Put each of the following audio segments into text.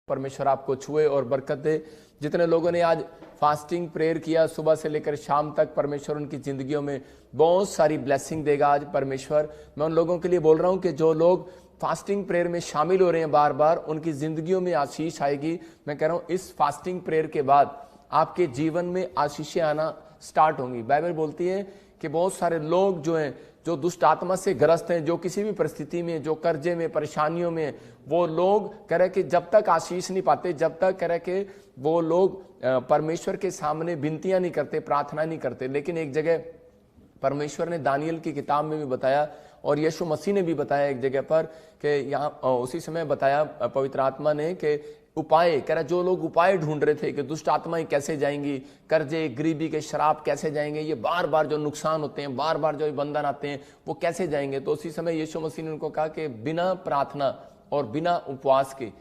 परमेश्वर आपको छुए और बरकत दे। जितने लोगों ने आज फास्टिंग प्रेयर किया सुबह से लेकर शाम तक, परमेश्वर उनकी जिंदगियों में बहुत सारी ब्लेसिंग देगा आज परमेश्वर। मैं उन लोगों के लिए बोल रहा हूं कि जो लोग फास्टिंग प्रेयर में शामिल हो रहे हैं बार बार, उनकी जिंदगियों में आशीष आएगी। मैं कह रहा हूं इस फास्टिंग प्रेयर के बाद आपके जीवन में आशीषें आना स्टार्ट होंगी। बाइबल बोलती है कि बहुत सारे लोग जो हैं, जो दुष्ट आत्मा से ग्रस्त हैं, जो किसी भी परिस्थिति में, जो कर्जे में, परेशानियों में, वो लोग कह रहे कि जब तक आशीष नहीं पाते, जब तक कह रहे कि वो लोग परमेश्वर के सामने विनतियां नहीं करते, प्रार्थना नहीं करते। लेकिन एक जगह परमेश्वर ने दानियल की किताब में भी बताया और यीशु मसीह ने भी बताया एक जगह पर कि यहाँ उसी समय बताया पवित्र आत्मा ने कि उपाय, कह रहा जो लोग उपाय ढूंढ रहे थे कि दुष्ट आत्माएं कैसे जाएंगी, कर्जे, गरीबी के शराब कैसे जाएंगे, ये बार बार जो नुकसान होते हैं, बार बार जो बंधन आते हैं, वो कैसे जाएंगे। तो उसी समय यीशु मसीह ने उनको कहा कि बिना प्रार्थना और बिना उपवास के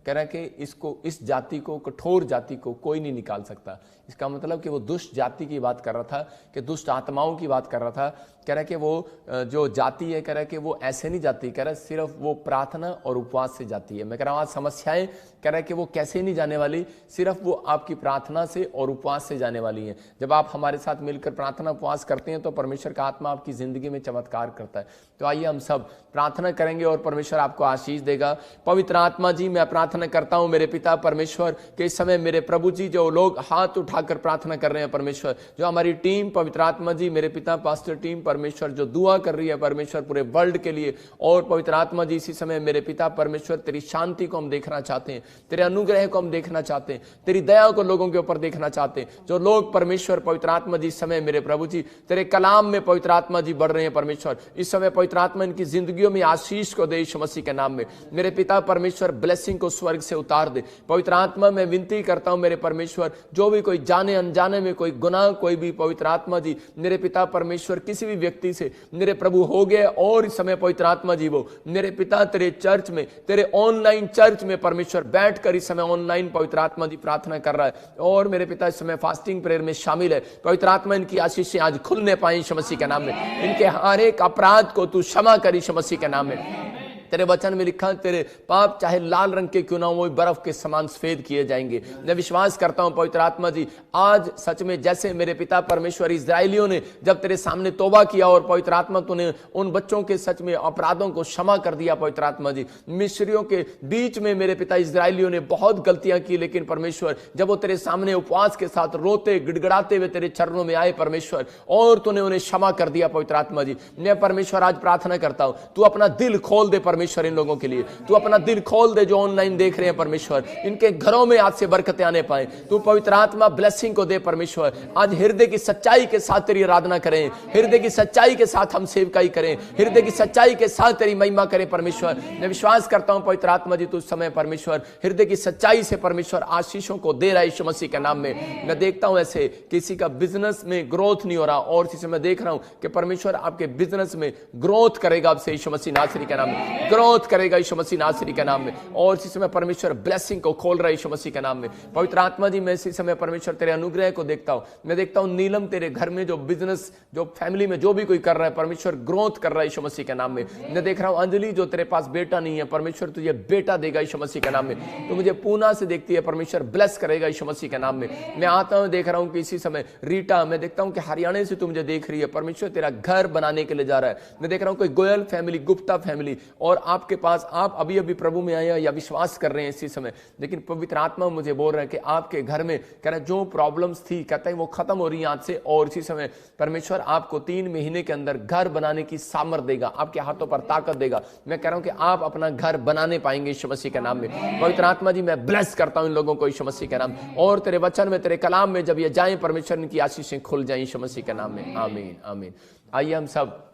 कह रहा है कि इस जाति को, कठोर जाति को कोई नहीं निकाल सकता। इसका मतलब कि वो दुष्ट जाति की बात कर रहा था, कि दुष्ट आत्माओं की बात कर रहा था। कह रहा है कि वो जो जाति है, कह रहा है कि वो ऐसे नहीं जाती, कह रहा है सिर्फ वो प्रार्थना और उपवास से जाती है। मैं कह रहा हूँ आज समस्याएं, कह रहा है कि वो कैसे नहीं जाने वाली, सिर्फ वो आपकी प्रार्थना से और उपवास से जाने वाली हैं। जब आप हमारे साथ मिलकर प्रार्थना उपवास करते हैं तो परमेश्वर का आत्मा आपकी जिंदगी में चमत्कार करता है। तो आइए हम सब प्रार्थना करेंगे और परमेश्वर आपको आशीष देगा। पवित्र आत्मा जी, मैं प्रार्थना करता हूं मेरे पिता परमेश्वर के इस समय मेरे प्रभु जी, जो लोग हाथ उठाकर प्रार्थना कर रहे हैं परमेश्वर, जो हमारी टीम पवित्र आत्मा जी, मेरे पिता पास्टर टीम परमेश्वर जो दुआ कर रही है परमेश्वर पूरे वर्ल्ड के लिए, और पवित्र आत्मा जी इसी समय मेरे पिता परमेश्वर तेरी शांति को हम देखना चाहते हैं, तेरे अनुग्रह को हम देखना चाहते हैं, तेरी दया को लोगों के ऊपर देखना चाहते हैं। जो लोग परमेश्वर पवित्र आत्मा जी इस समय मेरे प्रभु जी तेरे कलाम में पवित्र आत्मा जी बढ़ रहे हैं परमेश्वर, इस समय पवित्र आत्मा इनकी जिंदगियों में आशीष को दे यीशु मसीह के नाम में। मेरे पिता परमेश्वर ब्लेसिंग को स्वर्ग से उतार दे। पवित्र आत्मा मैं विनती करता हूं मेरे परमेश्वर, जो भी कोई जाने अनजाने में कोई गुनाह, कोई भी पवित्र आत्मा जी मेरे पिता परमेश्वर किसी भी व्यक्ति से मेरे प्रभु हो गया, और इस समय पवित्र आत्मा जी वो मेरे पिता तेरे चर्च में, तेरे ऑनलाइन चर्च में परमेश्वर बैठकर इस समय ऑनलाइन पवित्र आत्मा जी प्रार्थना कर रहा है, और मेरे पिता इस समय फास्टिंग प्रेयर में शामिल है। पवित्र आत्मा इनकी आशीषें आज खुलने पाए यीशु मसीह के नाम में। इनके हर एक अपराध को तू क्षमा कर यीशु मसीह के नाम में। तेरे वचन में लिखा तेरे पाप चाहे लाल रंग के क्यों ना हो, वो बर्फ के समान सफेद किए जाएंगे। मैं विश्वास करता हूं पवित्र आत्मा जी आज सच में जैसे मेरे पिता परमेश्वर इजराइलियों ने जब तेरे सामने तौबा किया और पवित्र आत्मा तूने उन बच्चों के सच में अपराधों को क्षमा कर दिया पवित्र आत्मा जी। मिस्रियों के बीच में मेरे पिता इजराइलियों ने बहुत गलतियां की, लेकिन परमेश्वर जब वो तेरे सामने उपवास के साथ रोते गिड़गिड़ाते हुए तेरे चरणों में आए परमेश्वर, और तूने उन्हें क्षमा कर दिया पवित्र आत्मा जी। मैं परमेश्वर आज प्रार्थना करता हूं तू अपना दिल खोल दे परमेश्वर इन लोगों के लिए, तू अपना दिल खोल दे जो ऑनलाइन देख रहे हैं परमेश्वर, इनके घरों में आज से बरकतें आने पाए। तू पवित्र आत्मा ब्लेसिंग को दे परमेश्वर। आज हृदय की सच्चाई के साथ तेरी आराधना करें, हृदय की सच्चाई के साथ हम सेवकाई करें, हृदय की सच्चाई के साथ तेरी महिमा करें परमेश्वर। मैं विश्वास करता हूं पवित्र आत्मा जी तू समय परमेश्वर हृदय की सच्चाई से परमेश्वर आशीषों को दे रहा है यीशु मसीह के नाम में। मैं देखता हूं ऐसे किसी का बिजनेस में ग्रोथ नहीं हो रहा, और इसी समय देख रहा हूं कि परमेश्वर आपके बिजनेस में ग्रोथ करेगा आपसे यीशु मसीह नासरी के नाम में, ग्रोथ करेगा यीशु मसीह नासरी के नाम में। और इसी समय परमेश्वर ब्लेसिंग को खोल रहा है यीशु मसीह के नाम में। पवित्र आत्मा जी मैं इसी समय परमेश्वर तेरे अनुग्रह को देखता हूं। मैं देखता हूं नीलम तेरे घर में जो बिजनेस, जो फैमिली में जो भी कोई कर रहा है परमेश्वर ग्रोथ कर रहा है यीशु मसीह के नाम में। मैं देख रहा हूं अंजलि जो तेरे पास बेटा नहीं है परमेश्वर तुझे बेटा देगा यीशु मसीह के नाम में। तो मुझे पूना से देखती है परमेश्वर ब्लेस करेगा यीशु मसीह के नाम में। मैं आता हूं देख रहा हूं कि इसी समय रीटा, मैं देखता हूं कि हरियाणा से तू मुझे देख रही है परमेश्वर तेरा घर बनाने के लिए जा रहा है। मैं देख रहा हूं कोई गोयल फैमिली, गुप्ता फैमिली, और आपके पास आप अभी अभी प्रभु में आए या विश्वास कर रहे हैं इसी समय, लेकिन पवित्र आत्मा मुझे बोल रहा है कि आपके घर में कह रहा है जो प्रॉब्लम्स थी कहता है वो खत्म हो रही है आज से, और इसी समय परमेश्वर आपको 3 महीने के अंदर घर बनाने की सामर्थ देगा, आपके हाथों पर ताकत देगा। मैं कह रहा हूं कि आप अपना घर बनाने पाएंगे यीशु मसीह के नाम में। पवित्र आत्मा जी मैं ब्लेस करता हूं इन लोगों को यीशु मसीह के नाम, और तेरे वचन में तेरे कलाम में जब ये जाए परमेश्वर इनकी आशीषें खुल जाए यीशु मसीह के नाम में। आमीन आमीन। आइए हम सब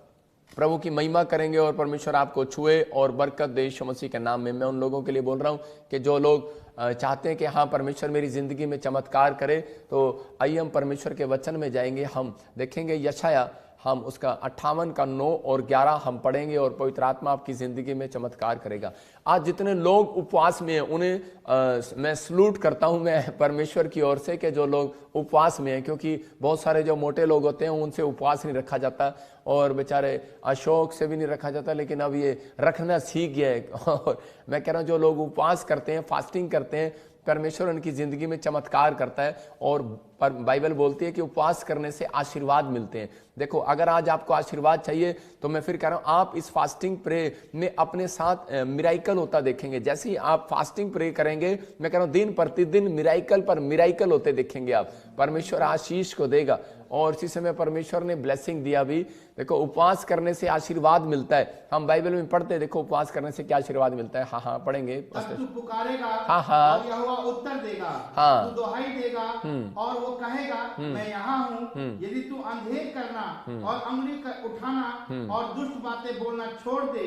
प्रभु की महिमा करेंगे और परमेश्वर आपको छुए और बरकत दे यीशु मसीह के नाम में। मैं उन लोगों के लिए बोल रहा हूं कि जो लोग चाहते हैं कि हाँ परमेश्वर मेरी जिंदगी में चमत्कार करे, तो आइए हम परमेश्वर के वचन में जाएंगे। हम देखेंगे यशाया हम उसका 58 का 9 और 11 हम पढ़ेंगे और पवित्र आत्मा आपकी जिंदगी में चमत्कार करेगा। आज जितने लोग उपवास में हैं उन्हें मैं सलूट करता हूं मैं परमेश्वर की ओर से कि जो लोग उपवास में हैं, क्योंकि बहुत सारे जो मोटे लोग होते हैं उनसे उपवास नहीं रखा जाता और बेचारे अशोक से भी नहीं रखा जाता, लेकिन अब ये रखना सीख गया है। और मैं कह रहा हूं जो लोग उपवास करते हैं, फास्टिंग करते हैं, परमेश्वर उनकी जिंदगी में चमत्कार करता है। और बाइबल बोलती है कि उपवास करने से आशीर्वाद मिलते हैं। देखो, अगर आज आपको आशीर्वाद चाहिए तो मैं फिर कह रहा हूं आप इस फास्टिंग प्रे में अपने साथ मिराइकल होता देखेंगे। जैसे ही आप फास्टिंग प्रे करेंगे, मैं कह रहा हूं दिन प्रतिदिन मिराइकल पर मिराइकल होते देखेंगे आप। परमेश्वर आशीष को देगा और इसी समय परमेश्वर ने ब्लेसिंग दिया भी। देखो, उपवास करने से आशीर्वाद मिलता है। हम बाइबल में पढ़ते हैं, देखो उपवास करने से क्या आशीर्वाद मिलता है। हाँ पढ़ेंगे। तू पुकारेगा हाँ और यहोवा उत्तर देगा। हाँ, तू दुहाई देगा और वो कहेगा मैं यहाँ हूँ। यदि तू अंधेर करना और अंगुली उठाना और दुष्ट बातें बोलना छोड़ दे,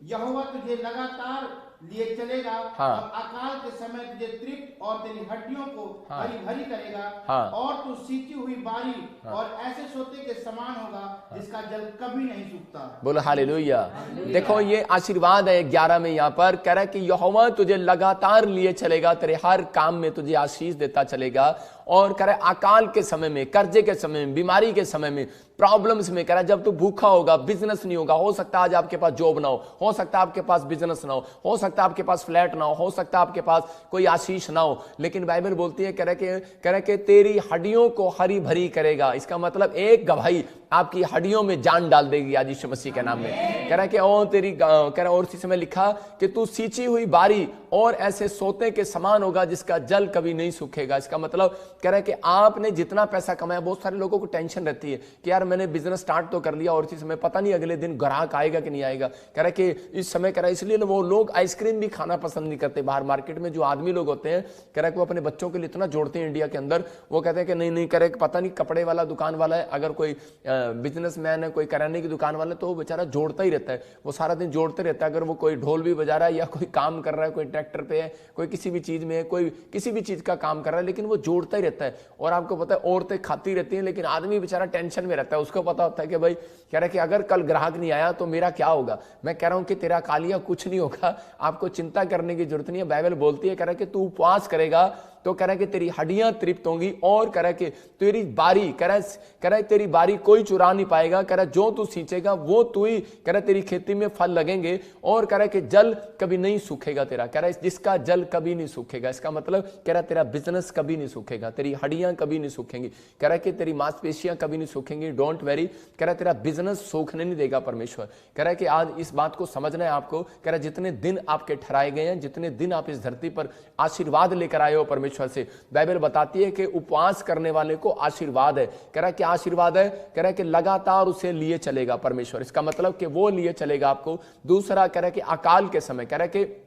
यहोवा तुझे लगातार लिए चलेगा। हाँ। और अकाल के समय तुझे तृप्त और तेरी हड्डियों को हरी भरी करेगा। हाँ। और तू सींची हुई बारी और ऐसे सोते के समान होगा जिसका जल कभी नहीं सूखता। बोलो हालेलुया। देखो, ये आशीर्वाद है 11 में यहाँ पर कह रहा है कि यहोवा तुझे लगातार लिए चलेगा, तेरे हर काम में तुझे आशीष देता चलेगा। और कह रहा है अकाल के समय में, कर्जे के समय में, बीमारी के समय में, प्रॉब्लम्स में, कह रहा है जब तू भूखा होगा, बिजनेस नहीं होगा, हो सकता है आज आपके पास जॉब ना हो सकता है आपके पास बिजनेस ना हो सकता है आपके पास फ्लैट ना हो सकता है आपके पास कोई आशीष ना हो, लेकिन बाइबल बोलती है कह रहा कि तेरी हड्डियों को हरी भरी करेगा। इसका मतलब एक गवाही आपकी हड्डियों में जान डाल देगी आज यीशु मसीह के नाम में। कह रहा कि ओ तेरी कह रहा और इसी समय लिखा कि तू सींची हुई बारी और ऐसे सोते के समान होगा जिसका जल कभी नहीं सूखेगा। इसका मतलब कह रहा है कि आपने जितना पैसा कमाया, बहुत सारे लोगों को टेंशन रहती है कि यार मैंने बिजनेस स्टार्ट तो कर लिया और इसी समय पता नहीं अगले दिन ग्राहक आएगा कि नहीं आएगा। कह रहा है कि इस समय कह रहा है इसलिए वो लोग आइसक्रीम भी खाना पसंद नहीं करते। बाहर मार्केट में जो आदमी लोग होते हैं, कह रहा है कि वो अपने बच्चों के लिए इतना जोड़ते हैं इंडिया के अंदर, वो कहते हैं कि नहीं कह रहे पता नहीं कपड़े वाला दुकान वाला है, अगर कोई बिजनेसमैन है, कोई किराने की दुकान वाला है, तो वो बेचारा जोड़ता ही रहता है, वो सारा दिन जोड़ते रहता है। अगर वो कोई ढोल भी बजा रहा है या कोई काम कर रहा है, कोई ट्रैक्टर पे है, कोई किसी भी चीज में है, कोई किसी भी चीज का काम कर रहा है, लेकिन वो जोड़ता ही रहता है। और आपको पता है औरतें खाती रहती हैं, लेकिन आदमी बेचारा टेंशन में रहता है। उसको पता होता है कि भाई कह रहा है कि अगर कल ग्राहक नहीं आया तो मेरा क्या होगा। मैं कह रहा हूं कि तेरा कालिया कुछ नहीं होगा, आपको चिंता करने की जरूरत नहीं है। बाइबल बोलती है कह रहा है कि तू उपवास करेगा तो कह रहा है कि तेरी हड्डियां तृप्त होंगी। और कह रहा है कि तेरी बारी, कह रहा है तेरी बारी कोई चुरा नहीं पाएगा। कह रहा है जो तू सींचेगा वो तू ही, कह रहा है तेरी खेती में फल लगेंगे। और कह रहा है कि जल कभी नहीं सूखेगा तेरा, कह रहा है जिसका जल कभी नहीं सूखेगा। इसका मतलब कह रहा है तेरा बिजनेस कभी नहीं सूखेगा, तेरी हड्डियां कभी नहीं सूखेंगी, कह रहा है कि तेरी मांसपेशियां कभी नहीं सूखेंगी। डोंट वेरी, कह रहा है तेरा बिजनेस सूखने नहीं देगा परमेश्वर। कह रहा है कि आज इस बात को समझना है आपको। कह रहा है जितने दिन आपके ठहराए गए हैं, जितने दिन आप इस धरती पर आशीर्वाद लेकर आए हो परमेश्वर से, बाइबल बताती है कि उपवास करने वाले को आशीर्वाद है। कह रहा है क्या आशीर्वाद है, कह रहा है कि लगातार उसे लिए चलेगा परमेश्वर। इसका मतलब कि वो लिए चलेगा आपको। दूसरा कह रहा है कि अकाल के समय, कह रहा है कि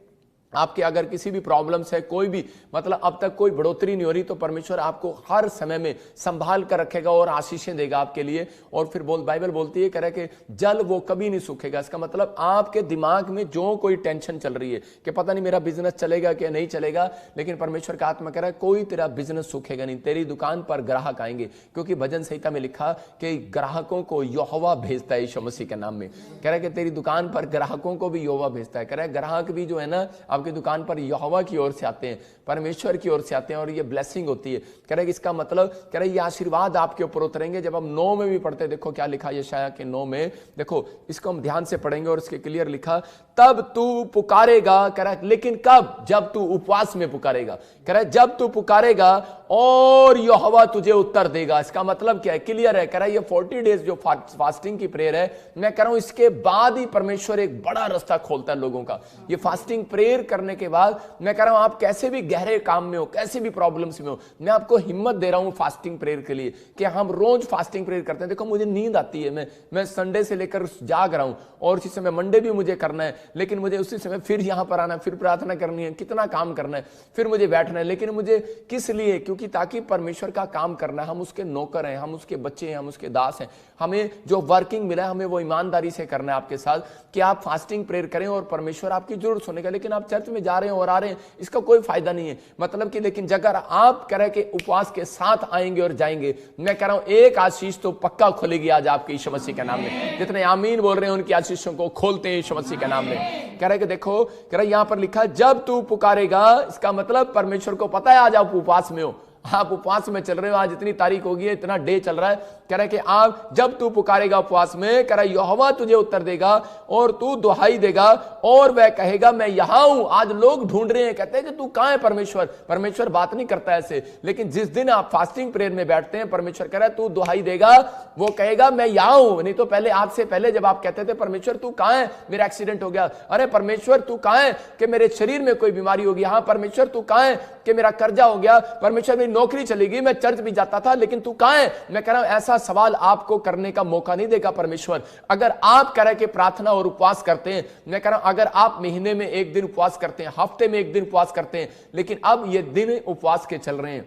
आपके अगर किसी भी प्रॉब्लम्स है, कोई भी मतलब अब तक कोई बढ़ोतरी नहीं हो रही, तो परमेश्वर आपको हर समय में संभाल कर रखेगा और आशीषें देगा आपके लिए। और फिर बाइबल बोलती है कह रहा है कि जल वो कभी नहीं सूखेगा। इसका मतलब आपके दिमाग में जो कोई टेंशन चल रही है कि पता नहीं मेरा बिजनेस चलेगा कि नहीं चलेगा, लेकिन परमेश्वर का आत्मा कह रहा है कोई तेरा बिजनेस सूखेगा नहीं, तेरी दुकान पर ग्राहक आएंगे। क्योंकि भजन संहिता में लिखा कि ग्राहकों को यहोवा भेजता है यीशु मसीह के नाम में। कह रहा है कि तेरी दुकान पर ग्राहकों को भी यहोवा भेजता है। कह रहा है ग्राहक भी जो है ना आपकी दुकान पर यहोवा की ओर से आते हैं, परमेश्वर की ओर से आते हैं, और ये ब्लेसिंग होती है। कह रहे इसका मतलब कह रहे ये आशीर्वाद आपके ऊपर उतरेंगे। जब हम 9 में भी पढ़ते, देखो क्या लिखा यशायाह के 9 में, देखो इसको हम ध्यान से पढ़ेंगे और इसके क्लियर लिखा, तब तू पुकारेगा। कह रहा है लेकिन कब, जब तू उपवास में पुकारेगा। कह रहा है जब तू पुकारेगा और यहोवा तुझे उत्तर देगा। इसका मतलब क्या है, क्लियर है। कह रहा है ये 40 डेज जो फास्टिंग की प्रेयर है, मैं कह रहा हूं इसके बाद ही परमेश्वर एक बड़ा रास्ता खोलता है लोगों का। ये फास्टिंग प्रेयर करने के बाद मैं कह रहा हूं आप कैसे भी गहरे काम में हो, कैसे भी प्रॉब्लम्स में हो, मैं आपको हिम्मत दे रहा हूं फास्टिंग प्रेयर के लिए कि हम रोज फास्टिंग प्रेयर करते हैं। देखो मुझे नींद आती है, मैं संडे से लेकर जाग रहा हूं और इसी समय मंडे भी मुझे करना है, लेकिन मुझे उसी समय फिर यहां पर आना, फिर प्रार्थना करनी है, कितना काम करना है, फिर मुझे बैठना है। लेकिन मुझे किस लिए, क्योंकि ताकि परमेश्वर का काम करना है। हम उसके नौकर हैं, हम उसके बच्चे हैं, हम उसके दास हैं। हमें जो वर्किंग मिला है हमें वो ईमानदारी से करना है आपके साथ कि आप फास्टिंग प्रेयर करें और परमेश्वर आपकी जरूरत सुनेगा। लेकिन आप चाहे चर्च में जा रहे हैं और आ रहे हैं, इसका कोई फायदा नहीं है। मतलब कि लेकिन अगर आप कह रहे कि उपवास के साथ आएंगे और जाएंगे, मैं कह रहा हूं एक आशीष तो पक्का खुलेगी आज आपके यीशु मसीह के नाम में। जितने आमीन बोल रहे हैं उनकी आशीषों को खोलते हैं यीशु मसीह के नाम में। कह रहे कि देखो, कह रहे यहां पर लिखा है जब तू पुकारेगा, इसका मतलब परमेश्वर को पता है आज आप उपवास में हो, आप उपवास में चल रहे हो, आज इतनी तारीख होगी है, इतना डे चल रहा है। कह रहे कि आप जब तू पुकारेगा उपवास में, कह रहा यहोवा तुझे उत्तर देगा और तू दुहाई देगा और वह कहेगा मैं यहां हूं। आज लोग ढूंढ रहे हैं, कहते हैं कि तू कहां है परमेश्वर। परमेश्वर बात नहीं करता ऐसे, लेकिन जिस दिन आप फास्टिंग प्रेयर में बैठते हैं, परमेश्वर कह रहा है तू दुहाई देगा, वो कहेगा मैं यहां हूं। नहीं तो पहले, आज से पहले जब आप कहते थे परमेश्वर तू कहां है, मेरा एक्सीडेंट हो गया, अरे परमेश्वर तू कहां है कि मेरे शरीर में कोई बीमारी होगी, हाँ परमेश्वर तू कहां है कि मेरा कर्जा हो गया, परमेश्वर मेरी नौकरी चलेगी, मैं चर्च भी जाता था लेकिन तू कहां है। मैं कह रहा हूं ऐसा सवाल आपको करने का मौका नहीं देगा परमेश्वर। अगर आप कह रहे कि प्रार्थना और उपवास करते हैं, मैं कह रहा हूं अगर आप महीने में एक दिन उपवास करते हैं, हफ्ते में एक दिन उपवास करते हैं, लेकिन अब ये दिन उपवास के चल रहे हैं,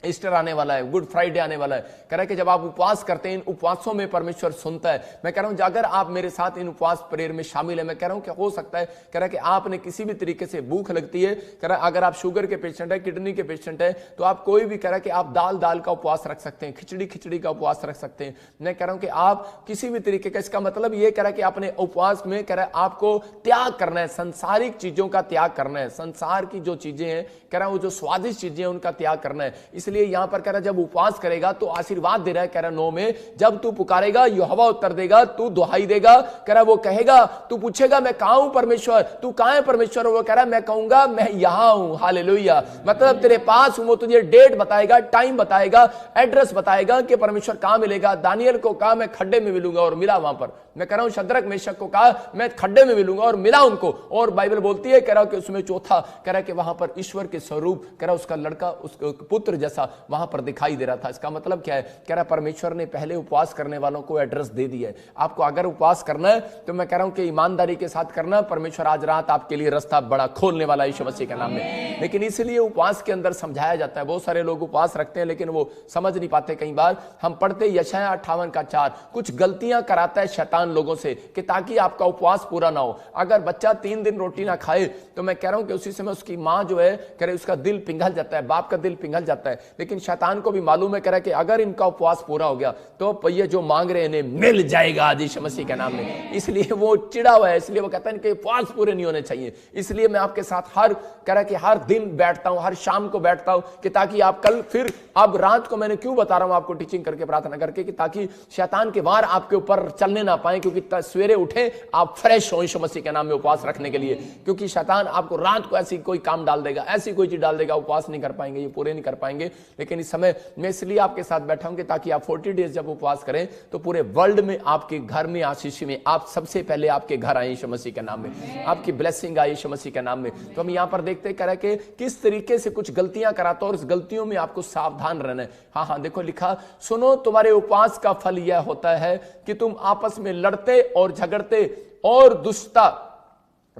ईस्टर आने वाला है, गुड फ्राइडे आने वाला है, कह रहा है कि जब आप उपवास करते हैं, इन उपवासों में परमेश्वर सुनता है। मैं कह रहा हूं अगर आप मेरे साथ इन उपवास प्रेयर में शामिल है, मैं कह रहा हूं कि हो सकता है, कह रहा है कि आपने किसी भी तरीके से भूख लगती है, कह रहा है अगर आप शुगर के पेशेंट है, किडनी के पेशेंट है, तो आप कोई भी, कह रहा है कि आप दाल का उपवास रख सकते हैं, खिचड़ी का उपवास रख सकते हैं। मैं कह रहा हूं कि आप किसी भी तरीके का, इसका मतलब ये कह रहा है कि अपने उपवास में, कह रहा है आपको त्याग करना है, संसारिक चीजों का त्याग करना है, संसार की जो चीजें हैं, कह रहा है वो जो स्वादिष्ट चीजें हैं उनका त्याग करना है। इसलिए यहां पर कह रहा है जब उपवास करेगा तो आशीर्वाद दे रहा है, कह रहा 9 में जब तू पुकारेगा यहोवा उत्तर देगा, तू दुहाई देगा, कह रहा वो कहेगा, तू पूछेगा मैं कहां हूं परमेश्वर, तू कहां है परमेश्वर, वो कह रहा मैं कहूंगा मैं यहां हूं। हालेलुया। मतलब तेरे पास हूं, वो तुझे डेट बताएगा, टाइम बताएगा, एड्रेस बताएगा कि परमेश्वर कहां मिलेगा। दानियल को कहा मैं खड्डे में मिलूंगा और मिला वहां पर। मैं कह रहा हूं शद्रक मेशक को कहा मैं खड्डे में मिलूंगा और मिला उनको। और बाइबल बोलती है, कह रहा कि उसमें चौथा, कह रहा कि वहां पर ईश्वर के स्वरूप, कह रहा उसका लड़का उसके पुत्र जैसा वहां पर दिखाई दे रहा था। इसका मतलब क्या है, कह रहा परमेश्वर ने पहले उपवास करने वालों को एड्रेस दे दिया है। आपको अगर उपवास करना है तो मैं कह रहा हूं कि ईमानदारी के साथ करना। परमेश्वर आज रात आपके लिए रास्ता बड़ा खोलने वाला है यीशु मसीह के नाम में। लेकिन इसलिए उपवास के अंदर समझाया जाता है, बहुत सारे लोग उपवास रखते हैं लेकिन वो समझ नहीं पाते। कई बार हम पढ़ते यशायाह 58:4, कुछ गलतियां कराता है शैतान लोगों से कि ताकि आपका उपवास पूरा ना हो। अगर बच्चा 3 दिन रोटी ना खाए तो मैं कह रहा हूं कि उसी समय उसकी मां जो है, कह रहे उसका दिल पिघल जाता है, बाप का दिल पिघल जाता है। लेकिन शैतान को भी मालूम है, कह रहा है कि अगर इनका उपवास पूरा हो गया तो ये जो मांग रहे हैं इन्हें मिल जाएगा आज यीशु मसीह के नाम में। इसलिए वो चिड़ा हुआ है, इसलिए वो कहता है कि उपवास पूरे नहीं होने चाहिए। इसलिए मैं आपके साथ कह रहा कि हर दिन बैठता हूं, हर शाम को बैठता हूं कि ताकि आप कल फिर, अब रात को मैंने क्यों बता रहा हूं आपको टीचिंग करके, प्रार्थना करके, कि ताकि शैतान के वार आपके ऊपर चलने ना पाए, क्योंकि सवेरे उठे आप फ्रेश हो यीशु मसीह के नाम में उपवास रखने के लिए। क्योंकि शैतान आपको रात को ऐसी कोई काम डाल देगा, ऐसी कोई चीज डाल देगा, उपवास नहीं कर पाएंगे, ये पूरे नहीं कर पाएंगे। लेकिन इस समय मैं इसलिए आपके साथ बैठा हूं कि ताकि आप 40 डेज जब उपवास करें तो पूरे वर्ल्ड में आपके घर में आशीष में आप सबसे पहले आपके घर आए यीशु मसीह के नाम में, आपकी ब्लेसिंग आए यीशु मसीह के नाम में। तो हम यहां पर देखते कह रहे कि किस तरीके से कुछ गलतियां कराता और इस गलतियों में आपको सावधान रहना है। हाँ, देखो लिखा, सुनो तुम्हारे उपवास का फल यह होता है कि तुम आपस में लड़ते और झगड़ते और दुष्टता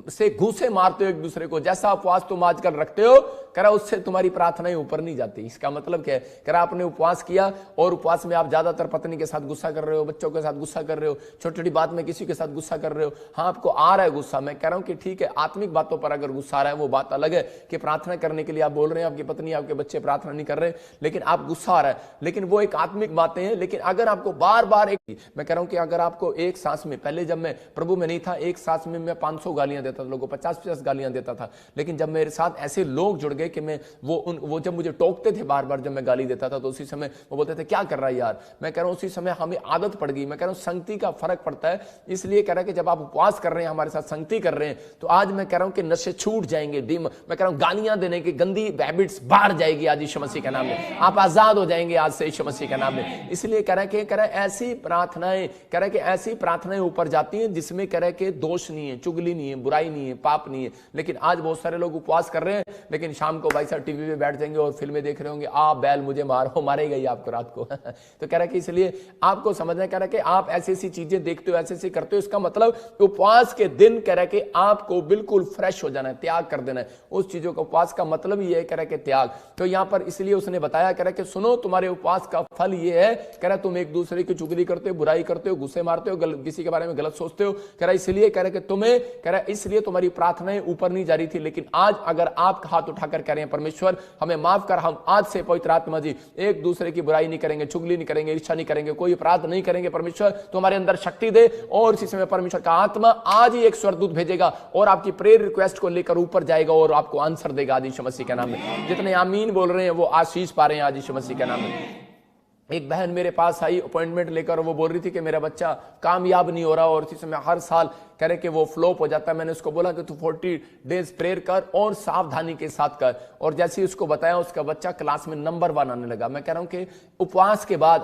से घूसे मारते हो एक दूसरे को। जैसा उपवास तुम आजकल रखते हो, कह रहा उससे तुम्हारी प्रार्थनाएं ऊपर नहीं जाती। इसका मतलब क्या है, कह रहा आपने उपवास किया और उपवास में आप ज्यादातर पत्नी के साथ गुस्सा कर रहे हो, बच्चों के साथ गुस्सा कर रहे हो, छोटी छोटी बात में किसी के साथ गुस्सा कर रहे हो। हाँ, आपको आ रहा है गुस्सा, मैं कह रहा हूं कि ठीक है, आत्मिक बातों पर अगर गुस्सा आ रहा है वो बात अलग है कि प्रार्थना करने के लिए आप बोल रहे हैं, आपकी पत्नी आपके बच्चे प्रार्थना नहीं कर रहे, लेकिन आप गुस्सा आ रहा है, लेकिन वो एक आत्मिक बातें हैं। लेकिन अगर आपको बार बार मैं कह रहा हूं कि अगर आपको एक सांस में, पहले जब मैं प्रभु में नहीं था, एक सांस में मैं 500 गालियां देता था लोगों को, 50-50 गालियां देता था। लेकिन जब मेरे साथ ऐसे लोग जुड़ गए कि मैं वो जब मुझे टोकते थे बार बार, जब मैं गाली देता था तो उसी समय वो बोलते थे क्या कर रहा है यार। मैं कह रहा हूं उसी समय हमें आदत पड़ गई। मैं कह रहा हूं संगति का फर्क पड़ता है। इसलिए कह रहा है कि जब आप उपवास कर रहे हैं, हमारे साथ संगति कर रहे हैं, तो आज मैं कह रहा हूं कि नशे छूट जाएंगे। मैं कह रहा हूं गालियां देने की गंदी हैबिट्स बाहर जाएगी आज यीशु मसीह के नाम में। आप आजाद हो जाएंगे आज से यीशु मसीह के नाम में। इसलिए कह रहा है ऐसी प्रार्थनाएं, कह रहा है कि ऐसी प्रार्थनाएं ऊपर जाती हैं जिसमें कह रहा है कि दोष नहीं है, चुगली नहीं है, बुराई नहीं है, पाप नहीं है। लेकिन आज बहुत सारे लोग उपवास कर रहे हैं, लेकिन शाम को भाई साहब टीवी पे बैठ जाएंगे और फिल्में देख रहे होंगे, आ बैल मुझे मारो, मारेगा ही आपको रात को। तो कह रहा है कि इसलिए आपको समझना है, कह रहा है कि आप ऐसी ऐसी चीजें देखते हो, ऐसे ऐसे करते हो, इसका मतलब उपवास के दिन कह रहा है कि आपको बिल्कुल फ्रेश हो जाना है, त्याग कर देना है उस चीजों का। उपवास का मतलब ये है, कह रहा है कि त्याग। तो यहां पर इसलिए उसने बताया, कह रहा है कि सुनो तुम्हारे उपवास का फल ये है, कह रहा है तुम एक दूसरे की चुगली करते हो, बुराई करते हो, गुस्से मारते हो, किसी के बारे में गलत सोचते हो। कह रहा है इसलिए कह रहा है कि तुम्हें, कह रहा है इस इसलिए तुम्हारी प्रार्थनाएं ऊपर नहीं जा रही थी। लेकिन आज अगर आप हाथ उठाकर कह रहे हैं परमेश्वर हमें माफ कर, हम आज से पवित्र आत्मा जी एक दूसरे की बुराई नहीं करेंगे, चुगली नहीं करेंगे, इच्छा नहीं करेंगे, कोई अपराध नहीं करेंगे, परमेश्वर तुम्हारे अंदर शक्ति दे। और इसी समय परमेश्वर का आत्मा आज ही एक स्वर्गदूत भेजेगा और आपकी प्रेयर रिक्वेस्ट को लेकर ऊपर जाएगा और आपको आंसर देगा आज यीशु मसीह के नाम में। जितने आमीन बोल रहे हैं वो आशीष पा रहे हैं आज यीशु मसीह के नाम में। एक बहन मेरे पास आई अपॉइंटमेंट लेकर, वो बोल रही थी कि मेरा बच्चा कामयाब नहीं हो रहा और इसी समय हर साल कह रहे कि वो फ्लॉप हो जाता है। मैंने उसको बोला कि तू 40 डेज प्रेयर कर और सावधानी के साथ कर। और जैसे ही उसको बताया उसका बच्चा क्लास में नंबर 1 आने लगा। मैं कह रहा हूं कि उपवास के बाद